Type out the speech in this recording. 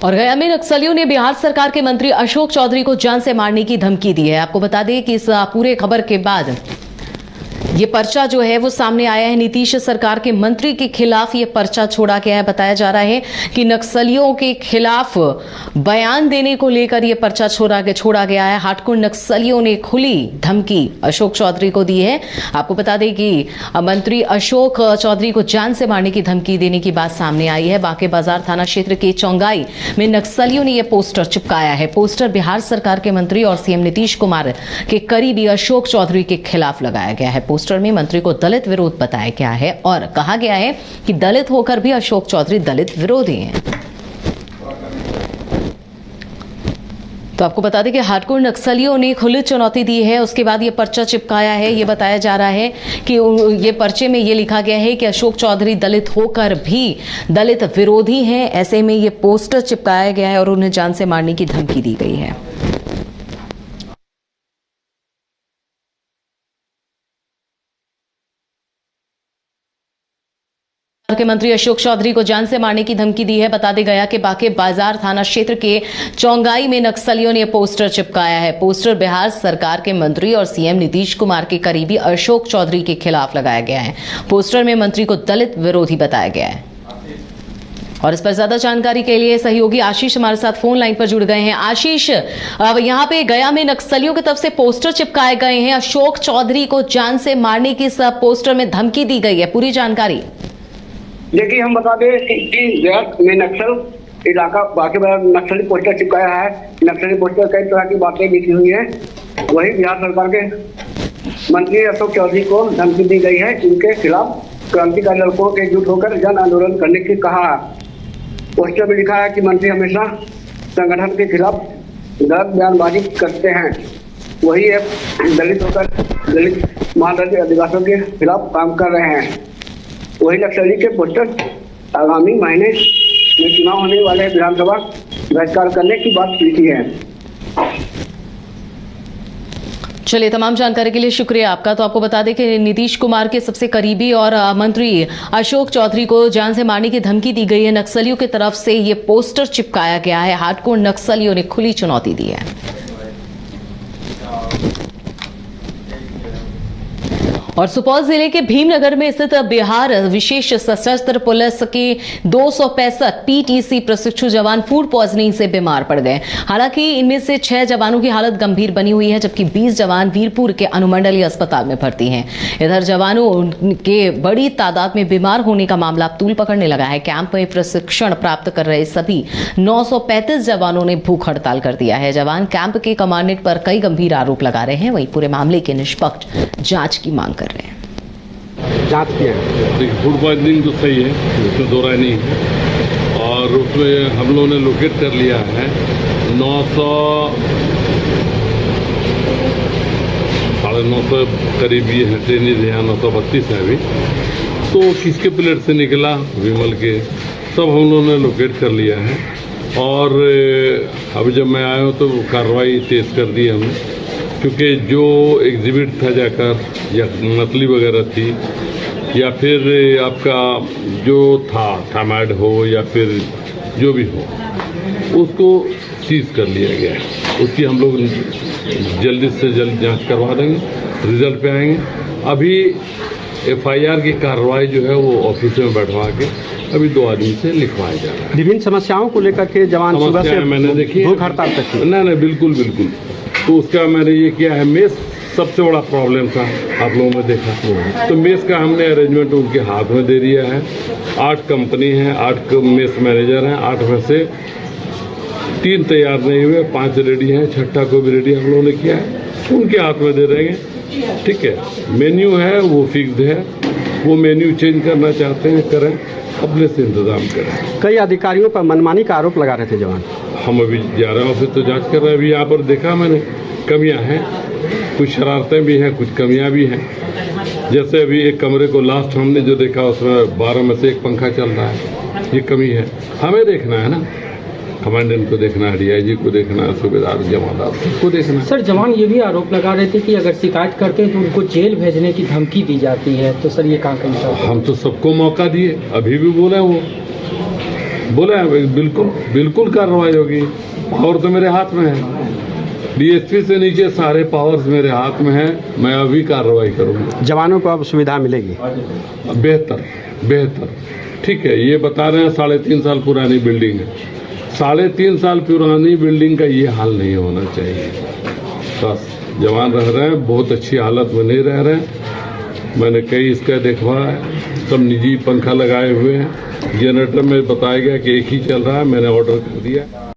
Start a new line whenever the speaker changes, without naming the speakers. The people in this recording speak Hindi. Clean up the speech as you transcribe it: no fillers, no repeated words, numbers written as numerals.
और गया में नक्सलियों ने बिहार सरकार के मंत्री अशोक चौधरी को जान से मारने की धमकी दी है। आपको बता दें कि इस पूरे खबर के बाद ये पर्चा जो है वो सामने आया है। नीतीश सरकार के मंत्री के खिलाफ ये पर्चा छोड़ा गया है। बताया जा रहा है कि नक्सलियों के खिलाफ बयान देने को लेकर ये पर्चा छोड़ा गया है। हार्डकोर नक्सलियों ने खुली धमकी अशोक चौधरी को दी है। आपको बता दें कि मंत्री अशोक चौधरी को जान से मारने की धमकी देने की बात सामने आई है। बांके बाजार थाना क्षेत्र के चौंगाई में नक्सलियों ने यह पोस्टर चिपकाया है। पोस्टर बिहार सरकार के मंत्री और सीएम नीतीश कुमार के करीबी अशोक चौधरी के खिलाफ लगाया गया है। पोस्टर में मंत्री को दलित विरोध बताया गया है और कहा गया है कि दलित होकर भी अशोक चौधरी दलित विरोधी हैं। तो आपको बता दें कि हार्डकोर नक्सलियों ने खुली चुनौती दी है। उसके बाद ये पर्चा चिपकाया है। ये बताया जा रहा है कि ये पर्चे में ये लिखा गया है कि अशोक चौधरी दलित होकर भी दलित विरोधी हैं। ऐसे में ये पोस्टर चिपकाया गया है और उन्हें जान से मारने की धमकी दी गई है। के मंत्री अशोक चौधरी को जान से मारने की धमकी दी है। बता दें गया के बांके बाजार थाना क्षेत्र के चौंगाई में नक्सलियों ने पोस्टर चिपकाया है। पोस्टर बिहार सरकार के मंत्री और सीएम नीतीश कुमार के करीबी अशोक चौधरी के खिलाफ लगाया गया है। पोस्टर में मंत्री को दलित विरोधी बताया गया है। और इस पर ज्यादा जानकारी के लिए सहयोगी आशीष हमारे साथ फोन लाइन पर जुड़ गए हैं। आशीष, यहाँ पे गया में नक्सलियों की तरफ से पोस्टर चिपकाए गए हैं। अशोक चौधरी को जान से मारने की इस पोस्टर में धमकी दी गई है, पूरी जानकारी।
देखिए, हम बता दें कि गया में नक्सल इलाका बाकी नक्सली पोस्टर चिपकाया है। नक्सली पोस्टर कई तरह की बातें लिखी हुई है। वही बिहार सरकार के मंत्री अशोक चौधरी को धमकी दी गई है। इनके खिलाफ क्रांतिकारी लड़कों के एकजुट होकर जन आंदोलन करने की कहा। पोस्टर में लिखा है कि मंत्री हमेशा संगठन के खिलाफ गलत बयानबाजी करते हैं। वही दलित होकर दलित महादलित आदिवासियों के खिलाफ काम कर रहे हैं। वही नक्सली के पोस्टर आगामी महीने में चुनाव होने वाले विधानसभा बहिष्कार करने की बात लिखी है।
चलिए, तमाम जानकारी के लिए शुक्रिया आपका। तो आपको बता दें कि नीतीश कुमार के सबसे करीबी और मंत्री अशोक चौधरी को जान से मारने की धमकी दी गई है। नक्सलियों की तरफ से ये पोस्टर चिपकाया गया है। हार्डकोर नक्सलियों ने खुली चुनौती दी है। और सुपौल जिले के भीमनगर में स्थित बिहार विशेष सशस्त्र पुलिस के 265 पीटीसी प्रशिक्षु जवान फूड पॉइजनिंग से बीमार पड़ गए। हालांकि इनमें से 6 जवानों की हालत गंभीर बनी हुई है, जबकि 20 जवान वीरपुर के अनुमंडलीय अस्पताल में भर्ती हैं। इधर जवानों के बड़ी तादाद में बीमार होने का मामला तूल पकड़ने लगा है। कैंप में प्रशिक्षण प्राप्त कर रहे सभी 935 जवानों ने भूख हड़ताल कर दिया है। जवान कैंप के कमांडेंट पर कई गंभीर आरोप लगा रहे हैं। वहीं पूरे मामले की निष्पक्ष जांच की मांग कर रहे हैं।
जांच किया है। फूड पॉइजनिंग तो सही है, उसमें दो राय नहीं है। और उसमें हम लोगों ने लोकेट कर लिया है 900 करीब ये है ट्रेनिज, यहाँ 932 है अभी। तो किसके प्लेट से निकला, विमल के, सब हम लोगों ने लोकेट कर लिया है। और अभी जब मैं आया हूँ तो कार्रवाई तेज कर दी हमने, क्योंकि जो एग्जिबिट था जाकर या नकली वगैरह थी या फिर आपका जो था थामाइड हो या फिर जो भी हो, उसको सीज कर लिया गया है। उसकी हम लोग जल्दी से जल्द जांच करवा देंगे, रिजल्ट पे आएंगे। अभी एफआईआर की कार्रवाई जो है वो ऑफिस में बैठवा के अभी 2 आदमी से लिखवाया जा रहा है।
विभिन्न समस्याओं को लेकर के जवान सुबह से
मैंने देखी
भूख हड़ताल तक।
नहीं, बिल्कुल। तो उसका मैंने ये किया है, मेस सबसे बड़ा प्रॉब्लम था, आप लोगों ने देखा। तो मेस का हमने अरेंजमेंट उनके हाथ में दे दिया है। 8 कंपनी है, 8 मेस मैनेजर हैं। 8 में से 3 तैयार नहीं हुए, 5 रेडी हैं, 6ठा को भी रेडी हम लोगों ने किया है, उनके हाथ में दे देंगे। ठीक है, मेन्यू है वो फिक्स्ड है। वो मेन्यू चेंज करना चाहते हैं करें, अपने से इंतजाम करें।
कई अधिकारियों पर मनमानी का आरोप लगा रहे थे जवान।
हम अभी जा रहे हैं, फिर तो जांच कर रहे हैं। अभी यहाँ पर देखा मैंने कमियां हैं, कुछ शरारतें भी हैं, कुछ कमियां भी हैं। जैसे अभी एक कमरे को लास्ट हमने जो देखा उसमें 12 में से 1 पंखा चल रहा है, ये कमी है। हमें देखना है ना, कमांडेंट को देखना है, डीआईजी को देखना है, सूबेदार जमादार को देखना है।
सर, जवान ये भी आरोप लगा रहे थे कि अगर शिकायत करते हैं तो उनको जेल भेजने की धमकी दी जाती है। तो सर ये कहाँ कहीं
हम तो सबको मौका दिए, अभी भी बोले वो बोले हैं, बिल्कुल बिल्कुल कार्रवाई होगी। पावर तो मेरे हाथ में है, डीएसपी से नीचे सारे पावर्स मेरे हाथ में है। मैं अभी कार्रवाई करूंगा।
जवानों को अब सुविधा मिलेगी?
बेहतर बेहतर, ठीक है। ये बता रहे हैं 3.5 साल पुरानी बिल्डिंग है। 3.5 साल पुरानी बिल्डिंग का ये हाल नहीं होना चाहिए। बस जवान रह रहे हैं, बहुत अच्छी हालत में नहीं रह रहे हैं। मैंने कई इसका देखा है, सब निजी पंखा लगाए हुए हैं। जनरेटर में बताया गया कि एक ही चल रहा है, मैंने ऑर्डर कर दिया।